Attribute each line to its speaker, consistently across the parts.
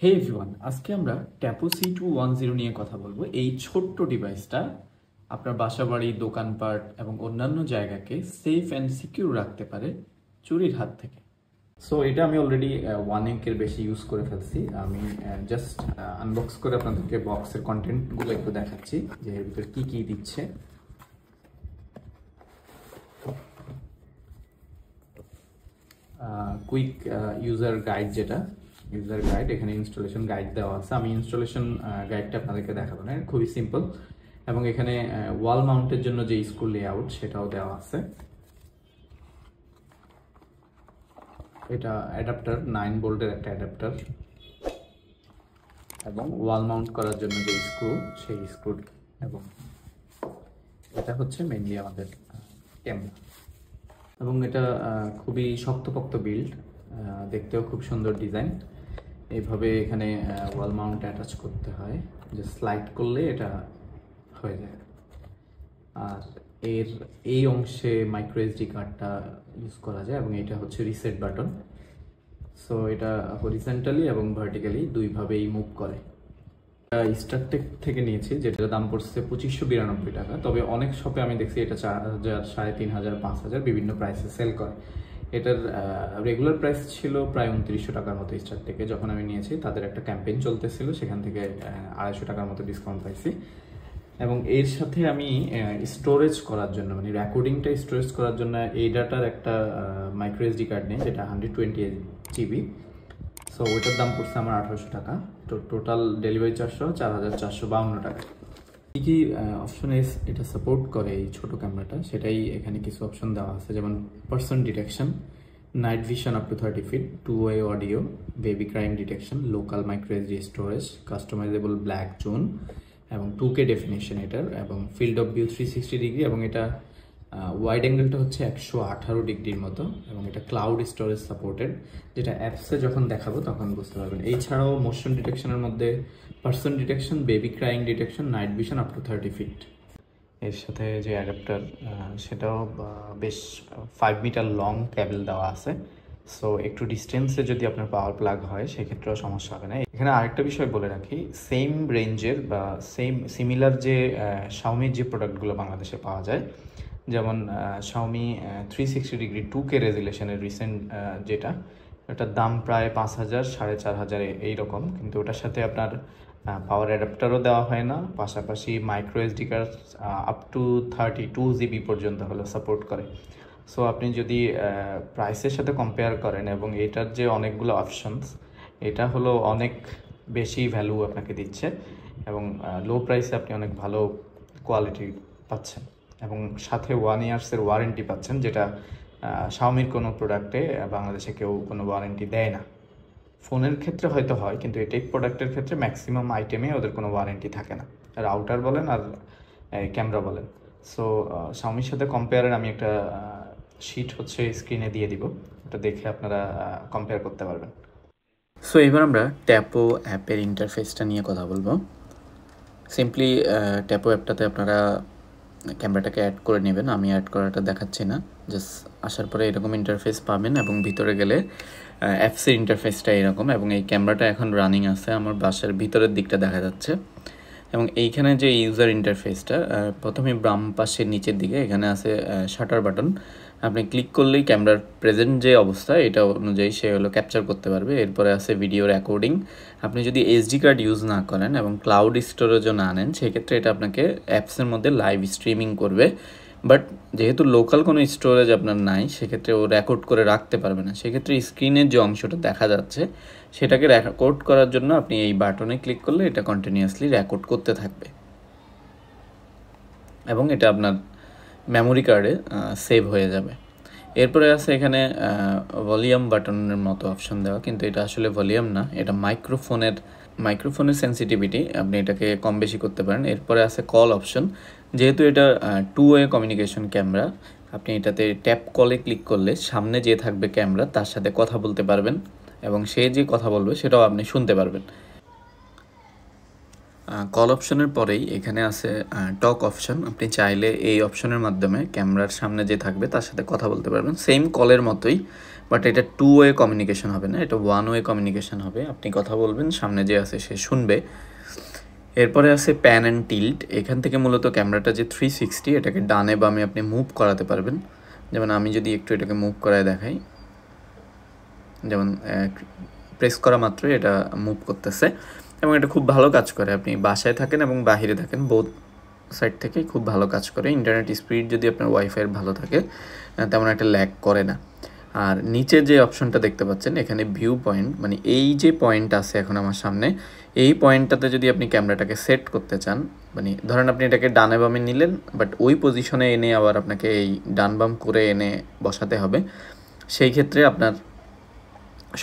Speaker 1: হে everyone, আজকে আমরা ট্যাপো C210 নিয়ে কথা বলবো। এই ছোট্ট ডিভাইসটা আপনার বাসাবাড়ি, দোকানপাট এবং অন্যান্য জায়গাকে সেফ অ্যান্ড সিকিউর রাখতে পারে চুরির হাত থেকে। সো এটা আমি অলরেডি 1 উইকের বেশি ইউজ করে ফেলছি। আমি জাস্ট আনবক্স করে আপনাদেরকে বক্সের কন্টেন্টগুলো একটু দেখাচ্ছি যে এর ভিতরে কি কি দিচ্ছে। কুইক ইউজার গাইড, যেটা ইউজার গাইড, এখানে ইনস্টলেশন গাইড দেওয়া আছে। আমি ইনস্টলেশন গাইডটা আপনাদেরকে দেখাবো না, খুবই সিম্পল। এবং এখানে ওয়াল মাউন্টের জন্য যে স্ক্রু লেআউট সেটাও দেওয়া আছে। এটা অ্যাডাপ্টার, 9 ভোল্টের একটা অ্যাডাপ্টার, এবং ওয়াল মাউন্ট করার জন্য যে স্ক্রু সেই স্ক্রু, এবং এটা হচ্ছে মেইনলি আমাদের ক্যামেরা। এবং এটা খুবই শক্তপোক্ত বিল্ড, দেখতেও খুব সুন্দর ডিজাইন। এইভাবে এখানে ওয়াল মাউন্ট অ্যাটাচ করতে হয়, যে স্লাইড করলে এটা হয়ে যায়। আর এর এই অংশে মাইক্রো এসডি কার্ডটা ইউজ করা যায়, এবং এটা হচ্ছে রিসেট বাটন। সো এটা হরিজন্টালি এবং ভার্টিক্যালি দুইভাবেই মুভ করে। স্টারটেক থেকে নিয়েছি, যেটার দাম পড়ছে 2592 টাকা। তবে অনেক শপে আমি দেখছি এটা 4000, 3500, 5000 বিভিন্ন প্রাইসে সেল করে। এটার রেগুলার প্রাইস ছিল প্রায় 2900 টাকার মতো স্টারটেকে। যখন আমি নিয়েছি তাদের একটা ক্যাম্পেইন চলতেছিল, সেখান থেকে 250 টাকার মতো ডিসকাউন্ট পাইছি। এবং এর সাথে আমি স্টোরেজ করার জন্য, মানে রেকর্ডিংটা স্টোরেজ করার জন্য এই ডাটার একটা মাইক্রো এসডি কার্ড নেই, যেটা 128 জিবি। সো ওইটার দাম পড়ছে আমার 1800 টাকা। তো টোটাল ডেলিভারি চার্জ সহ 4452 টাকা। কী কী অপশন এটা সাপোর্ট করে এই ছোট ক্যামেরাটা, সেটাই এখানে কিছু অপশন দেওয়া আছে। যেমন person detection, night vision up to 30 feet, 2-way audio, baby crying detection, local micro SD storage, customisable black zone, এবং 2K ডেফিনেশন এটার, এবং ফিল্ড অফ ভিউ 360 ডিগ্রি, এবং এটা ওয়াইড অ্যাঙ্গেলটা হচ্ছে 118 ডিগ্রির মতো, এবং এটা ক্লাউড স্টোরেজ সাপোর্টেড, যেটা অ্যাপসে যখন দেখাবো তখন বুঝতে পারবেন। এছাড়াও মোশন ডিটেকশনের মধ্যে person detection, baby crying detection, night vision up to 30 feet. এর সাথে যে অ্যাডাপ্টার, সেটাও বেশ 5 মিটার লং কেবল দেওয়া আছে। সো একটু ডিস্টেন্সে যদি আপনার পাওয়ার প্লাগ হয় সেক্ষেত্রেও সমস্যা হবে না। এখানে আরেকটা বিষয় বলে রাখি, সেম রেঞ্জের বা সিমিলার যে শাওমির যে প্রোডাক্টগুলো বাংলাদেশে পাওয়া যায়, যেমন শাওমি 360 ডিগ্রি 2K রেজুলেশনের রিসেন্ট যেটা, এটার দাম প্রায় 5000, 4500 এইরকম। কিন্তু ওটার সাথে আপনার পাওয়ার অ্যাডাপ্টারও দেওয়া হয় না, পাশাপাশি micro SD card up to 32 GB পর্যন্ত হলো সাপোর্ট করে। সো আপনি যদি প্রাইসের সাথে কম্পেয়ার করেন, এবং এটার যে অনেকগুলো অপশনস, এটা হলো অনেক বেশি ভ্যালু আপনাকে দিচ্ছে, এবং লো প্রাইসে আপনি অনেক ভালো কোয়ালিটি পাচ্ছেন, এবং সাথে 1 ইয়ার্সের ওয়ারেন্টি পাচ্ছেন, যেটা শাওমির কোনো প্রোডাক্টে বাংলাদেশে কেউ কোনো ওয়ারেন্টি দেয় না। ফোনের ক্ষেত্রে হয়তো হয়, কিন্তু এই টেক প্রোডাক্টের ক্ষেত্রে ম্যাক্সিমাম আইটেমে ওদের কোনো ওয়ারেন্টি থাকে না, রাউটার বলেন আর ক্যামেরা বলেন। সো শাওমির সাথে কম্পেয়ারের আমি একটা শিট হচ্ছে স্ক্রিনে দিয়ে দিব, ওটা দেখে আপনারা কম্পেয়ার করতে পারবেন। সো এবার আমরা ট্যাপো অ্যাপের ইন্টারফেসটা নিয়ে কথা বলবো। সিম্পলি ট্যাপো অ্যাপটাতে আপনারা ক্যামেরাটাকে অ্যাড করে নেবেন। আমি অ্যাড করাটা দেখাচ্ছি না, জাস্ট আসার পরে এরকম ইন্টারফেস পাবেন, এবং ভিতরে গেলে অ্যাপসের ইন্টারফেসটা এরকম, এবং এই ক্যামেরাটা এখন রানিং আছে, আমার বাসার ভিতরের দিকটা দেখা যাচ্ছে। এবং এইখানে যে ইউজার ইন্টারফেসটা, প্রথমে বাম পাশের নিচের দিকে এখানে আছে শাটার বাটন। আপনি ক্লিক করলেই ক্যামেরার প্রেজেন্ট যে অবস্থা এটা অনুযায়ী সে হলো ক্যাপচার করতে পারবে। এরপরে আছে ভিডিও রেকর্ডিং। আপনি যদি এসডি কার্ড ইউজ না করেন এবং ক্লাউড স্টোরেজও না আনেন, সেক্ষেত্রে এটা আপনাকে অ্যাপসের মধ্যে লাইভ স্ট্রিমিং করবে। বাট যেহেতু লোকাল কোনো স্টোরেজ আপনার নাই, সেক্ষেত্রে ও রেকর্ড করে রাখতে পারবে না। সেক্ষেত্রে স্ক্রিনের যে অংশটা দেখা যাচ্ছে সেটাকে রেকর্ড করার জন্য আপনি এই বাটনে ক্লিক করলে এটা কন্টিনিউয়াসলি রেকর্ড করতে থাকবে, এবং এটা আপনার মেমোরি কার্ডে সেভ হয়ে যাবে। এরপরে আছে এখানে ভলিউম বাটনের মতো অপশন দেওয়া, কিন্তু এটা আসলে ভলিউম না, এটা মাইক্রোফোনের সেন্সিটিভিটি, আপনি এটাকে কম বেশি করতে পারেন। এরপরে আছে কল অপশন, যেহেতু এটা 2-way কমিউনিকেশন ক্যামেরা, আপনি এটাতে ট্যাপ কলে ক্লিক করলে সামনে যে থাকবে ক্যামেরা তার সাথে কথা বলতে পারবেন, এবং সে যে কথা বলবে সেটাও আপনি শুনতে পারবেন। কল অপশনের পরেই এখানে আছে টক অপশন। আপনি চাইলে এই অপশনের মাধ্যমে ক্যামেরার সামনে যে থাকবে তার সাথে কথা বলতে পারবেন, সেম কলের মতোই, বাট এটা 2 ওয়ে কমিউনিকেশন হবে না, এটা 1 ওয়ে কমিউনিকেশন হবে। আপনি কথা বলবেন, সামনে যে আছে সে শুনবে। এরপরে আছে প্যান অ্যান্ড টিল্ট। এখান থেকে মূলত ক্যামেরাটা যে 360 এটাকে ডানে বামে আপনি মুভ করাতে পারবেন। যেমন আমি যদি একটু এটাকে মুভ করায় দেখাই, যেমন প্রেস করা মাত্রই এটা মুভ করতেছে এবং এটা খুব ভালো কাজ করে। আপনি বাসায় থাকেন এবং বাহিরে থাকেন, বোথ সাইড থেকেই খুব ভালো কাজ করে। ইন্টারনেট স্পিড যদি আপনার ওয়াইফাইয়ের ভালো থাকে তেমন একটা ল্যাগ করে না। আর নিচে যে অপশনটা দেখতে পাচ্ছেন এখানে ভিউ পয়েন্ট, মানে এই যে পয়েন্ট আছে এখন আমার সামনে, এই পয়েন্টটাতে যদি আপনি ক্যামেরাটাকে সেট করতে চান, মানে ধরেন আপনি এটাকে ডানে বামে নিলেন, বাট ওই পজিশনে এনে আবার আপনাকে এই ডান বাম করে এনে বসাতে হবে, সেই ক্ষেত্রে আপনার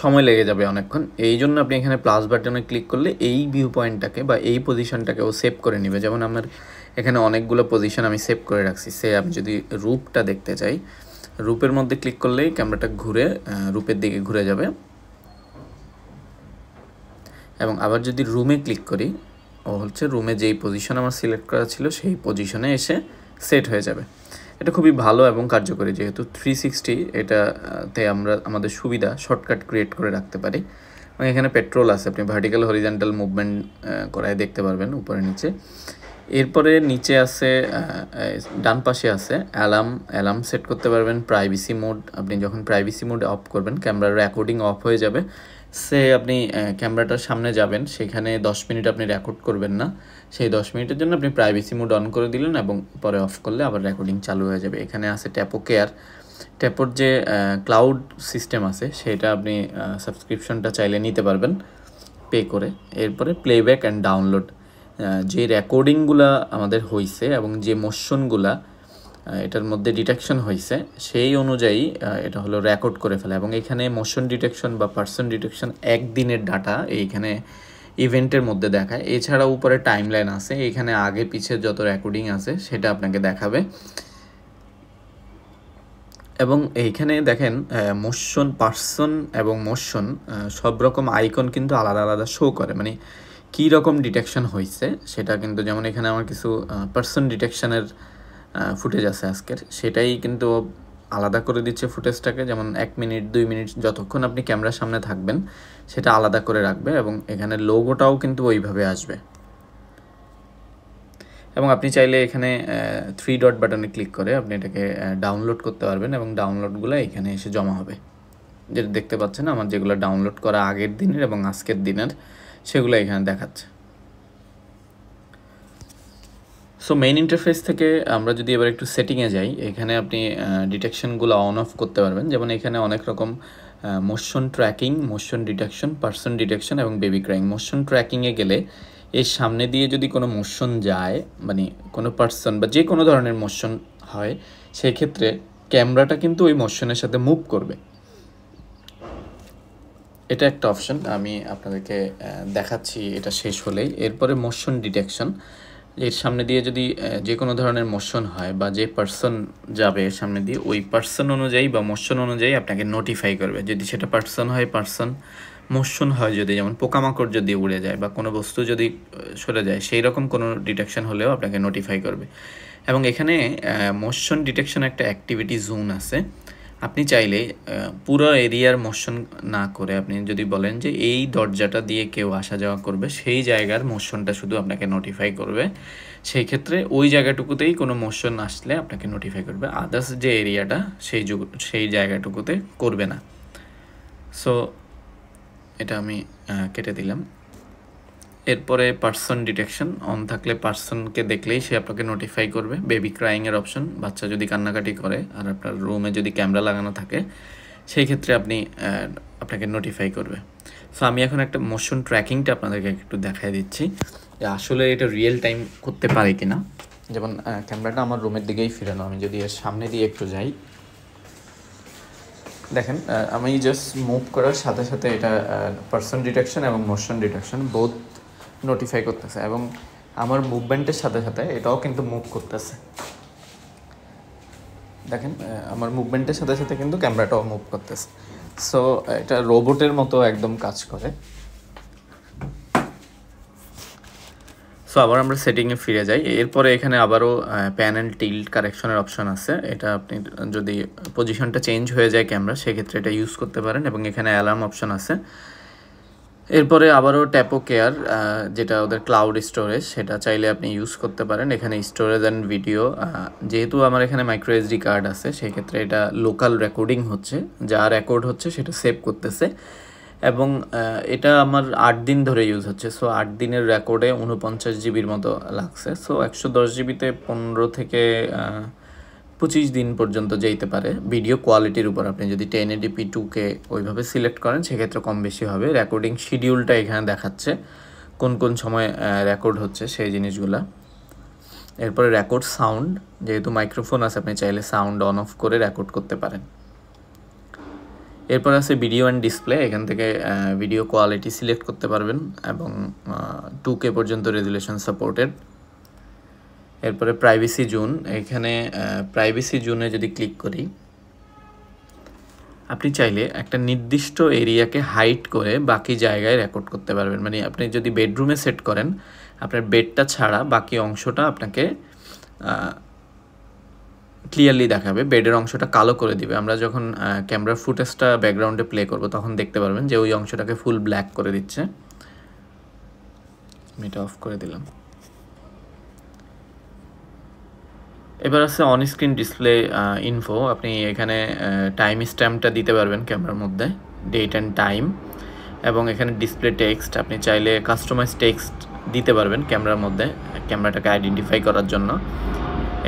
Speaker 1: সময় লেগে যাবে অনেকক্ষণ। এই জন্য আপনি এখানে প্লাস বাটনে ক্লিক করলে এই ভিউ পয়েন্টটাকে বা এই পজিশনটাকে ও সেভ করে নেবে। যেমন আমার এখানে অনেকগুলো পজিশন আমি সেভ করে রাখছি। আমি যদি রূপটা দেখতে চাই, রূপের মধ্যে ক্লিক করলেই ক্যামেরাটা ঘুরে রূপের দিকে ঘুরে যাবে। এবং আবার যদি রুমে ক্লিক করি, ও হচ্ছে রুমে যেই পজিশন আমার সিলেক্ট করা ছিল সেই পজিশনে এসে সেট হয়ে যাবে। এটা খুবই ভালো এবং কার্যকরী, যেহেতু 360 এটাতে আমরা আমাদের সুবিধা শর্টকাট ক্রিয়েট করে রাখতে পারি। এবং এখানে পেট্রোল আছে, আপনি ভার্টিক্যাল হরিজন্টাল মুভমেন্ট করায় দেখতে পারবেন উপরে নিচে। এরপরে নিচে আছে ডান পাশে আছে অ্যালার্ম সেট করতে পারবেন। প্রাইভেসি মোড, আপনি যখন প্রাইভেসি মোড অফ করবেন ক্যামেরার রেকর্ডিং অফ হয়ে যাবে। আপনি ক্যামেরাটার সামনে যাবেন, সেখানে 10 মিনিট আপনি রেকর্ড করবেন না, সেই 10 মিনিটের জন্য আপনি প্রাইভেসি মোড অন করে দিলেন এবং পরে অফ করলে আবার রেকর্ডিং চালু হয়ে যাবে। এখানে আছে ট্যাপো কেয়ার। ট্যাপোর যে ক্লাউড সিস্টেম আছে সেটা আপনি সাবস্ক্রিপশনটা চাইলে নিতে পারবেন পে করে। এরপরে প্লেব্যাক অ্যান্ড ডাউনলোড, যে রেকর্ডিংগুলা আমাদের হয়েছে এবং যে মোশনগুলা এটার মধ্যে ডিটেকশন হয়েছে সেই অনুযায়ী এটা হলো রেকর্ড করে ফেলা। এবং এখানে মোশন ডিটেকশন বা পার্সন ডিটেকশন একদিনের ডাটা এইখানে ইভেন্টের মধ্যে দেখায়। এছাড়া উপরে টাইমলাইন আছে, এখানে আগে পিছে যত রেকর্ডিং আছে সেটা আপনাকে দেখাবে। এবং এইখানে দেখেন মোশন, পার্সন এবং মোশন সব রকম আইকন কিন্তু আলাদা আলাদা শো করে, মানে কী রকম ডিটেকশন হয়েছে সেটা কিন্তু। যেমন এখানে আমার কিছু পার্সন ডিটেকশনের ফুটেজ আছে আজকের, সেটাই কিন্তু আলাদা করে দিচ্ছে ফুটেজটাকে। যেমন 1 মিনিট 2 মিনিট যতক্ষণ আপনি ক্যামেরার সামনে থাকবেন সেটা আলাদা করে রাখবে এবং এখানে লোগোটাও কিন্তু ওইভাবে আসবে। এবং আপনি চাইলে এখানে 3 ডট বাটনে ক্লিক করে আপনি এটাকে ডাউনলোড করতে পারবেন এবং ডাউনলোডগুলো এখানে এসে জমা হবে। যেটা দেখতে পাচ্ছেন আমার যেগুলো ডাউনলোড করা আগের দিনের এবং আজকের দিনের সেগুলো এখানে দেখাচ্ছে। সো মেইন ইন্টারফেস থেকে আমরা যদি এবার একটু সেটিংয়ে যাই, এখানে আপনি ডিটেকশনগুলো অন অফ করতে পারবেন। যেমন এখানে অনেক রকম motion tracking, motion detection, person detection এবং বেবি ক্রাইং। মোশন ট্র্যাকিংয়ে গেলে এর সামনে দিয়ে যদি কোনো মোশন যায়, মানে কোনো পার্সন বা যে কোনো ধরনের মোশন হয়, সেই ক্ষেত্রে ক্যামেরাটা কিন্তু ওই মোশনের সাথে মুভ করবে। এটা একটা অপশন, আমি আপনাদেরকে দেখাচ্ছি এটা শেষ হলেই। এরপরে মোশন ডিটেকশন, এর সামনে দিয়ে যদি যে কোনো ধরনের মোশন হয় বা যে পার্সন যাবে এর সামনে দিয়ে, ওই পার্সন অনুযায়ী বা মোশন অনুযায়ী আপনাকে নোটিফাই করবে। যদি সেটা পার্সন হয় পার্সন, মোশন হয় যদি যেমন পোকামাকড় যদি উড়ে যায় বা কোনো বস্তু যদি সরে যায়, সেই রকম কোনো ডিটেকশন হলেও আপনাকে নোটিফাই করবে। এবং এখানে মোশন ডিটেকশন একটা অ্যাক্টিভিটি জোন আছে। আপনি চাইলে পুরো এরিয়ার মোশন না করে আপনি যদি বলেন যে এই দরজাটা দিয়ে কেউ আসা যাওয়া করবে, সেই জায়গার মোশনটা শুধু আপনাকে নোটিফাই করবে, সেই ক্ষেত্রে ওই জায়গাটুকুতেই কোনো মোশন আসলে আপনাকে নোটিফাই করবে। আদার্স যে এরিয়াটা সেই জায়গাটুকুতে করবে না। সো এটা আমি কেটে দিলাম। এরপরে পার্সন ডিটেকশন অন থাকলে পার্সনকে দেখলেই সে আপনাকে নোটিফাই করবে। বেবি ক্রাইংয়ের অপশন, বাচ্চা যদি কান্নাকাটি করে আর আপনার রুমে যদি ক্যামেরা লাগানো থাকে সেই ক্ষেত্রে আপনাকে নোটিফাই করবে। সো আমি এখন একটা মোশন ট্র্যাকিংটা আপনাদেরকে একটু দেখাই দিচ্ছি যে আসলে এটা রিয়েল টাইম করতে পারে কিনা। যেমন ক্যামেরাটা আমার রুমের দিকেই ফিরানো, আমি যদি এর সামনে দিয়ে একটু যাই, দেখেন আমি জাস্ট মুভ করার সাথে সাথে এটা পার্সন ডিটেকশন এবং মোশন ডিটেকশন বোথ নোটিফাই করতেছে এবং আমার মুভমেন্টের সাথে সাথে এটাও কিন্তু মুভ করতেছে। দেখেন আমার মুভমেন্টের সাথে সাথে কিন্তু ক্যামেরাটাও মুভ করতেছে। সো এটা রোবটের মতো একদম কাজ করে। সো আবার আমরা সেটিংয়ে ফিরে যাই। এরপরে এখানে আবারও প্যান অ্যান্ড টিল্ট কারেকশনের অপশন আছে। এটা আপনি যদি পজিশনটা চেঞ্জ হয়ে যায় ক্যামেরা, সেক্ষেত্রে এটা ইউজ করতে পারেন। এবং এখানে অ্যালার্ম অপশন আছে। এরপরে আবারও ট্যাপো কেয়ার, যেটা ওদের ক্লাউড স্টোরেজ, সেটা চাইলে আপনি ইউজ করতে পারেন। এখানে স্টোরেজ অ্যান্ড ভিডিও, যেহেতু আমার এখানে মাইক্রো এসডি কার্ড আছে, সেই ক্ষেত্রে এটা লোকাল রেকর্ডিং হচ্ছে, যা রেকর্ড হচ্ছে সেটা সেভ করতেছে। এবং এটা আমার 8 দিন ধরে ইউজ হচ্ছে। সো 8 দিনের রেকর্ডে 49 জিবির মতো লাগছে। সো 110 জিবিতে 15 থেকে 25 দিন পর্যন্ত যেতে পারে। ভিডিও কোয়ালিটির উপর আপনি যদি 1080p 2K ওইভাবে সিলেক্ট করেন, সেক্ষেত্রে কম বেশি হবে। রেকর্ডিং শিডিউলটা এখানে দেখাচ্ছে, কোন কোন সময় রেকর্ড হচ্ছে সেই জিনিসগুলা। এরপরে রেকর্ড সাউন্ড, যেহেতু মাইক্রোফোন আছে, আপনি চাইলে সাউন্ড অন অফ করে রেকর্ড করতে পারেন। এরপর আছে ভিডিও অ্যান্ড ডিসপ্লে, এখান থেকে ভিডিও কোয়ালিটি সিলেক্ট করতে পারবেন এবং 2K পর্যন্ত রেজুলেশন সাপোর্টেড। এরপরে প্রাইভেসি জোন, এখানে প্রাইভেসি জোনে যদি ক্লিক করি, আপনি চাইলে একটা নির্দিষ্ট এরিয়াকে হাইড করে বাকি জায়গায় রেকর্ড করতে পারবেন। মানে আপনি যদি বেডরুমে সেট করেন, আপনার বেডটা ছাড়া বাকি অংশটা আপনাকে ক্লিয়ারলি দেখাবে, বেডের অংশটা কালো করে দিবে। আমরা যখন ক্যামেরার ফুটেজটা ব্যাকগ্রাউন্ডে প্লে করব, তখন দেখতে পারবেন যে ওই অংশটাকে ফুল ব্ল্যাক করে দিচ্ছে। আমি এটা অফ করে দিলাম। এবার আছে অন স্ক্রিন ডিসপ্লে ইনফো, আপনি এখানে টাইম স্ট্যাম্পটা দিতে পারবেন ক্যামেরার মধ্যে, ডেট অ্যান্ড টাইম। এবং এখানে ডিসপ্লে টেক্সট, আপনি চাইলে কাস্টমাইজ টেক্সট দিতে পারবেন ক্যামেরার মধ্যে, ক্যামেরাটাকে আইডেন্টিফাই করার জন্য।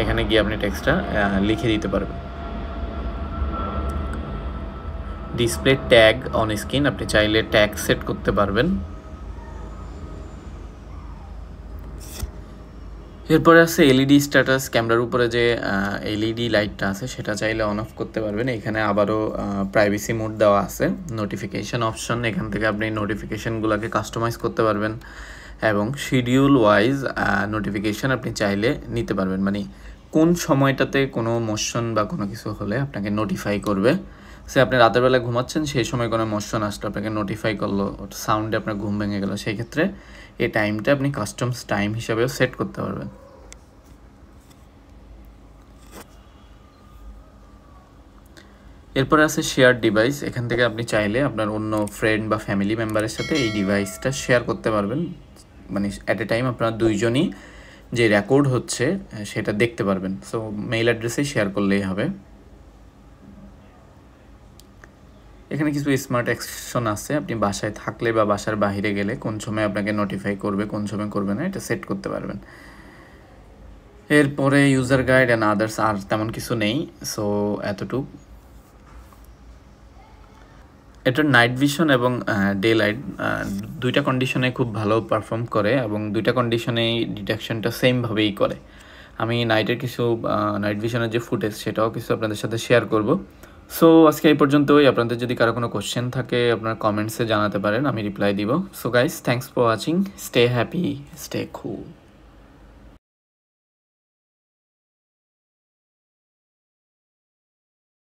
Speaker 1: এখানে গিয়ে আপনি টেক্সটটা লিখে দিতে পারবেন। ডিসপ্লে ট্যাগ অন স্ক্রিন, আপনি চাইলে ট্যাগ সেট করতে পারবেন। এরপরে আছে এলইডি স্ট্যাটাস, ক্যামেরার উপরে যে এলইডি লাইটটা আছে সেটা চাইলে অন অফ করতে পারবেন। এখানে আবারও প্রাইভেসি মোড দেওয়া আছে। নোটিফিকেশন অপশন, এখান থেকে আপনি নোটিফিকেশনগুলোকে কাস্টমাইজ করতে পারবেন এবং শিডিউল ওয়াইজ নোটিফিকেশন আপনি চাইলে নিতে পারবেন। মানে কোন সময়টাতে কোনো মোশন বা কোনো কিছু হলে আপনাকে নোটিফাই করবে। সে আপনি রাতের বেলা ঘুমাচ্ছেন, সেই সময় কোনো মোশন আসলো, আপনাকে নোটিফাই করলো, সাউন্ডে আপনার ঘুম ভেঙে গেল, সেই ক্ষেত্রে এই টাইমটা আপনি কাস্টমস টাইম হিসাবেও সেট করতে পারবেন। এরপরে আছে শেয়ার ডিভাইস, এখান থেকে আপনি চাইলে আপনার অন্য ফ্রেন্ড বা ফ্যামিলি মেম্বারের সাথে এই ডিভাইসটা শেয়ার করতে পারবেন। মানে অ্যাট এ টাইম আপনারা দুইজনই যে রেকর্ড হচ্ছে সেটা দেখতে পারবেন। সো মেইল অ্যাড্রেসে শেয়ার করলেই হবে। এখানে কিছু স্মার্ট অ্যাকশন আছে, আপনি বাসায় থাকলে বা বাসার বাইরে গেলে কোন সময় আপনাকে নোটিফাই করবে, কোন সময় করবে না, এটা সেট করতে পারবেন। এরপরে ইউজার গাইড অ্যান্ড আদার্স, আর তেমন কিছু নেই। সো এতটুকু। এটার নাইট ভিশন এবং ডে লাইট দুইটা কন্ডিশনে খুব ভালো পারফর্ম করে এবং দুইটা কন্ডিশনেই ডিটেকশনটা সেমভাবেই করে। আমি নাইটের কিছু নাইট ভিশনের যে ফুটেজ সেটাও কিছু আপনাদের সাথে শেয়ার করব। সো আজকে এই পর্যন্তই। আপনাদের যদি কারো কোনো কোশ্চেন থাকে আপনারা কমেন্টসে জানাতে পারেন, আমি রিপ্লাই দিব। So guys, thanks for watching, stay happy, stay cool.